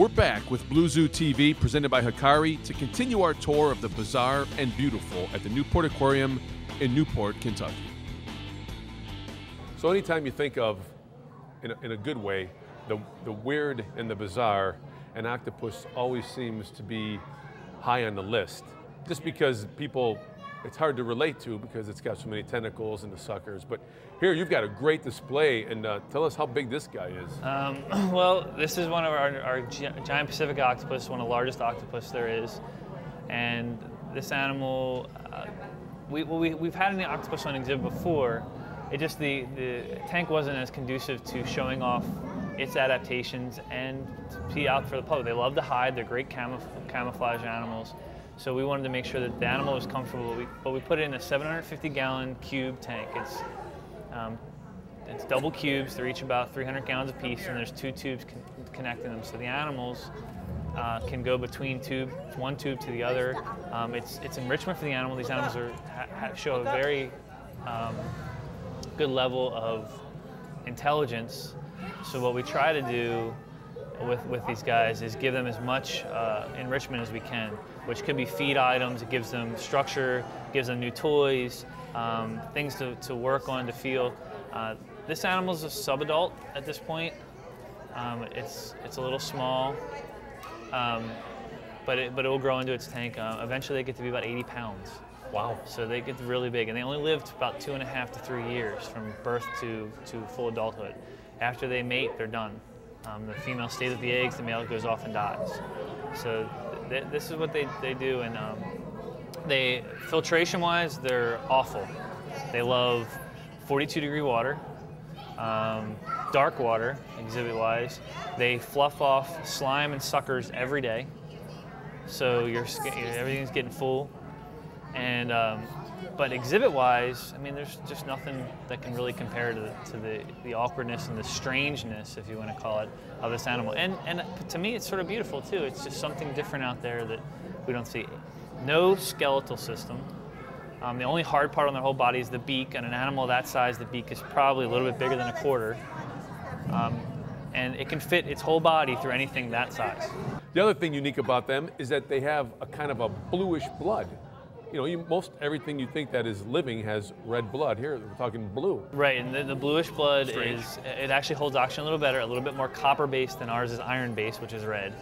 We're back with Blue Zoo TV, presented by Hikari, to continue our tour of the bizarre and beautiful at the Newport Aquarium in Newport, Kentucky. So anytime you think of, in a good way, the weird and the bizarre, an octopus always seems to be high on the list, just because people, it's hard to relate to because it's got so many tentacles and the suckers. But here you've got a great display, and tell us how big this guy is. Well, this is one of our giant Pacific octopus, one of the largest octopus there is. And this animal, we've had an octopus on exhibit before. It just, the tank wasn't as conducive to showing off its adaptations and to be out for the public. They love to hide, they're great camouflage animals. So we wanted to make sure that the animal was comfortable, but we put it in a 750-gallon cube tank. It's double cubes, they're each about 300 gallons apiece, and there's 2 tubes connecting them. So the animals can go between one tube to the other. It's enrichment for the animal. These animals show a very good level of intelligence. So what we try to do with these guys is give them as much enrichment as we can, which could be feed items. It gives them structure, gives them new toys, things to work on, to feel. This animal is a subadult at this point. It's a little small, but it will grow into its tank. Eventually they get to be about 80 pounds. Wow. So they get really big, and they only lived about 2.5 to 3 years from birth to full adulthood. After they mate, they're done. The female stays with the eggs, the male goes off and dies. So this is what they do, and filtration-wise, they're awful. They love 42-degree water, dark water, exhibit-wise. They fluff off slime and suckers every day, so everything's getting full. And but exhibit-wise, I mean, there's just nothing that can really compare to the awkwardness and the strangeness, if you want to call it, of this animal. And to me, it's sort of beautiful too. It's just something different out there that we don't see. No skeletal system. The only hard part on their whole body is the beak. On an animal that size, the beak is probably a little bit bigger than a quarter. And it can fit its whole body through anything that size. The other thing unique about them is that they have a kind of a bluish blood. You know, most everything you think that is living has red blood. Here, we're talking blue. Right, and the bluish blood it actually holds oxygen a little better, a little bit more copper-based than ours is iron-based, which is red.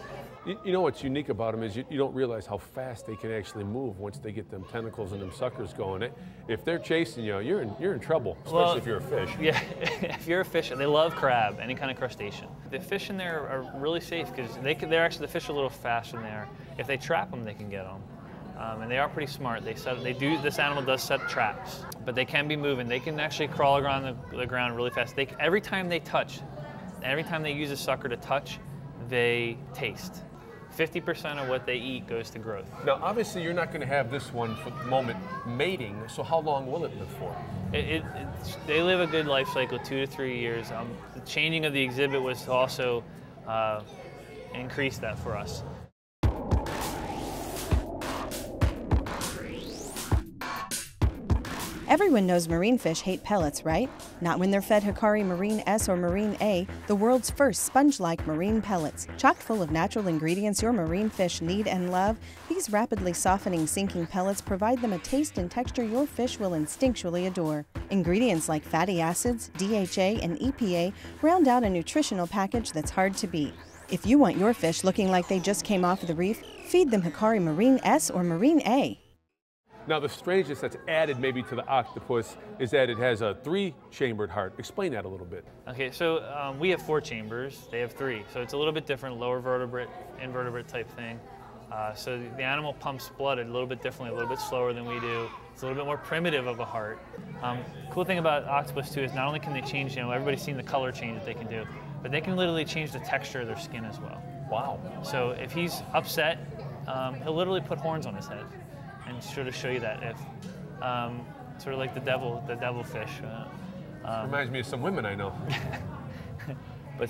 You know what's unique about them is you don't realize how fast they can actually move once they get them tentacles and them suckers going. If they're chasing you, you're in trouble, especially if you're a fish. Yeah, if you're a fish, they love crab, any kind of crustacean. The fish in there are really safe because they're actually, the fish are a little faster than they are. If they trap them, they can get them. And they are pretty smart. This animal does set traps, but they can be moving. They can actually crawl around the ground really fast. Every time they touch, every time they use a sucker to touch, they taste. 50% of what they eat goes to growth. Now, obviously, you're not going to have this one for the moment mating, so how long will it live for? They live a good life cycle, 2 to 3 years. The changing of the exhibit was to also increase that for us. Everyone knows marine fish hate pellets, right? Not when they're fed Hikari Marine S or Marine A, the world's first sponge-like marine pellets. Chock full of natural ingredients your marine fish need and love, these rapidly softening, sinking pellets provide them a taste and texture your fish will instinctually adore. Ingredients like fatty acids, DHA, and EPA round out a nutritional package that's hard to beat. If you want your fish looking like they just came off the reef, feed them Hikari Marine S or Marine A. Now, the strangeness that's added maybe to the octopus is that it has a 3-chambered heart. Explain that a little bit. Okay, so we have 4 chambers. They have 3. So it's a little bit different, lower vertebrate, invertebrate type thing. So the animal pumps blood a little bit differently, a little bit slower than we do. It's a little bit more primitive of a heart. Cool thing about octopus too is not only can they change, everybody's seen the color change that they can do, but they can literally change the texture of their skin as well. Wow. So if he's upset, he'll literally put horns on his head and sort of show you that. If sort of like the devil fish. Reminds me of some women I know. But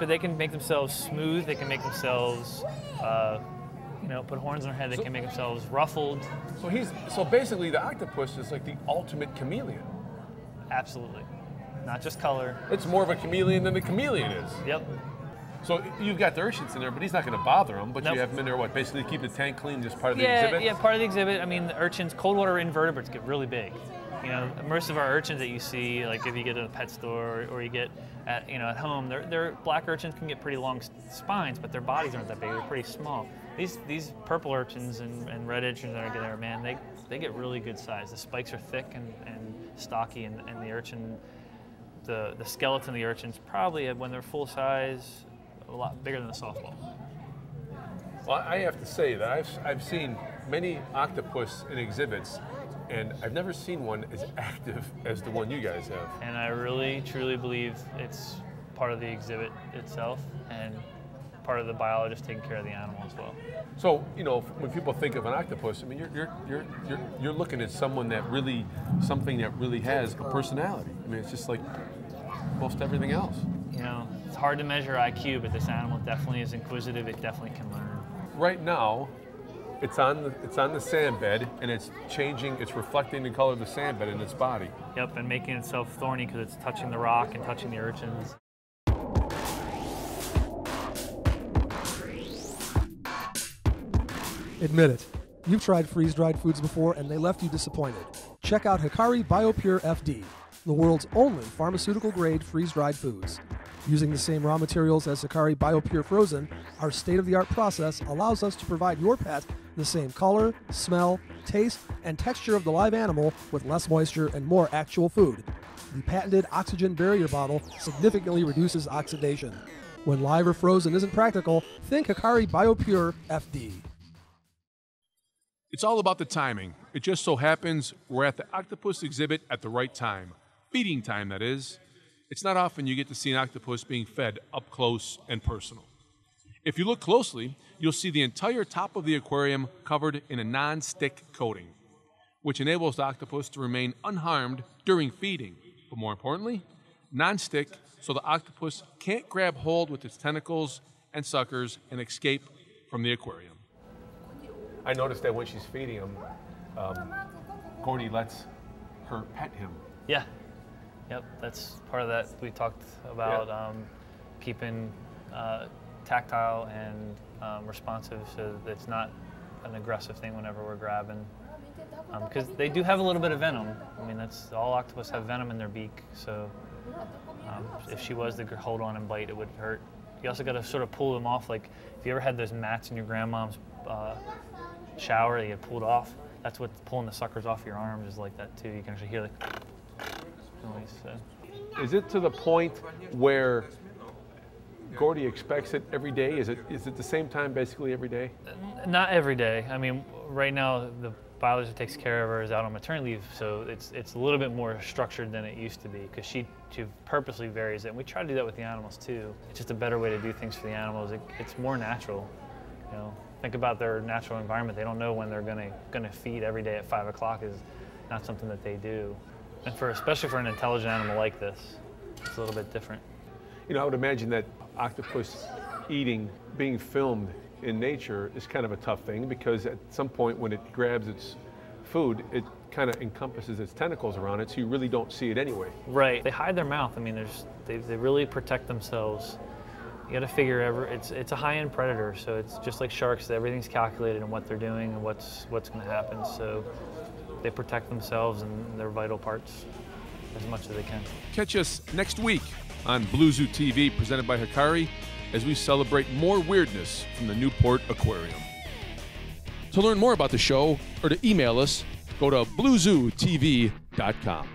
they can make themselves smooth. They can make themselves, put horns on their head. They can make themselves ruffled. So basically, the octopus is like the ultimate chameleon. Absolutely, not just color. It's more of a chameleon than a chameleon is. Yep. So you've got the urchins in there, but he's not going to bother them. But Nope. you have him in there, what, basically keep the tank clean, just part of the Yeah, exhibit? yeah, part of the exhibit. I mean, the urchins, cold water invertebrates get really big. You know, most of our urchins that you see, like if you get in a pet store or you get at, you know, at home, their black urchins can get pretty long spines, but their bodies aren't that big. They're pretty small. These purple urchins and red urchins that are there, man, they get really good size. The spikes are thick and stocky, and the urchin, the skeleton of the urchin's probably, when they're full size, a lot bigger than a softball. Well, I have to say that I've seen many octopus in exhibits, and I've never seen one as active as the one you guys have. And I really, truly believe it's part of the exhibit itself and part of the biologist taking care of the animal as well. So, you know, when people think of an octopus, I mean, you're looking at something that really has a personality. I mean, it's just like most everything else. You know, it's hard to measure IQ, but this animal definitely is inquisitive. It definitely can learn. Right now, it's on the sand bed, and it's changing. It's reflecting the color of the sand bed in its body. Yep, and making itself thorny because it's touching the rock and touching the urchins. Admit it. You've tried freeze-dried foods before and they left you disappointed. Check out Hikari BioPure FD, the world's only pharmaceutical-grade freeze-dried foods. Using the same raw materials as Hikari BioPure Frozen, our state-of-the-art process allows us to provide your pet the same color, smell, taste, and texture of the live animal with less moisture and more actual food. The patented oxygen barrier bottle significantly reduces oxidation. When live or frozen isn't practical, think Hikari BioPure FD. It's all about the timing. It just so happens we're at the octopus exhibit at the right time. Feeding time, that is. It's not often you get to see an octopus being fed up close and personal. If you look closely, you'll see the entire top of the aquarium covered in a non-stick coating, which enables the octopus to remain unharmed during feeding. But more importantly, non-stick, so the octopus can't grab hold with its tentacles and suckers and escape from the aquarium. I noticed that when she's feeding him, Gordy lets her pet him. Yeah. Yep, that's part of that. We talked about keeping tactile and responsive so that it's not an aggressive thing whenever we're grabbing. Because they do have a little bit of venom. I mean, that's all octopus have venom in their beak, so if she was to hold on and bite, it would hurt. You also got to sort of pull them off. Like if you ever had those mats in your grandmom's shower that you pulled off, that's what pulling the suckers off your arms is like that too. You can actually hear the noise. So. Is it to the point where Gordy expects it every day? Is it the same time basically every day? Not every day. I mean, right now the biologist that takes care of her is out on maternity leave, so it's a little bit more structured than it used to be because she purposely varies it. And we try to do that with the animals too. It's just a better way to do things for the animals. It's more natural, you know. Think about their natural environment. They don't know when they're gonna feed every day at 5 o'clock is not something that they do. And especially for an intelligent animal like this, it's a little bit different. You know, I would imagine that octopus eating, being filmed in nature is kind of a tough thing because at some point when it grabs its food, it kind of encompasses its tentacles around it, so you really don't see it anyway. Right. They hide their mouth. I mean, they really protect themselves. You got to figure it's a high-end predator, so it's just like sharks. Everything's calculated in what they're doing and what's going to happen. So they protect themselves and their vital parts as much as they can. Catch us next week on Blue Zoo TV, presented by Hikari, as we celebrate more weirdness from the Newport Aquarium. To learn more about the show or to email us, go to bluezootv.com.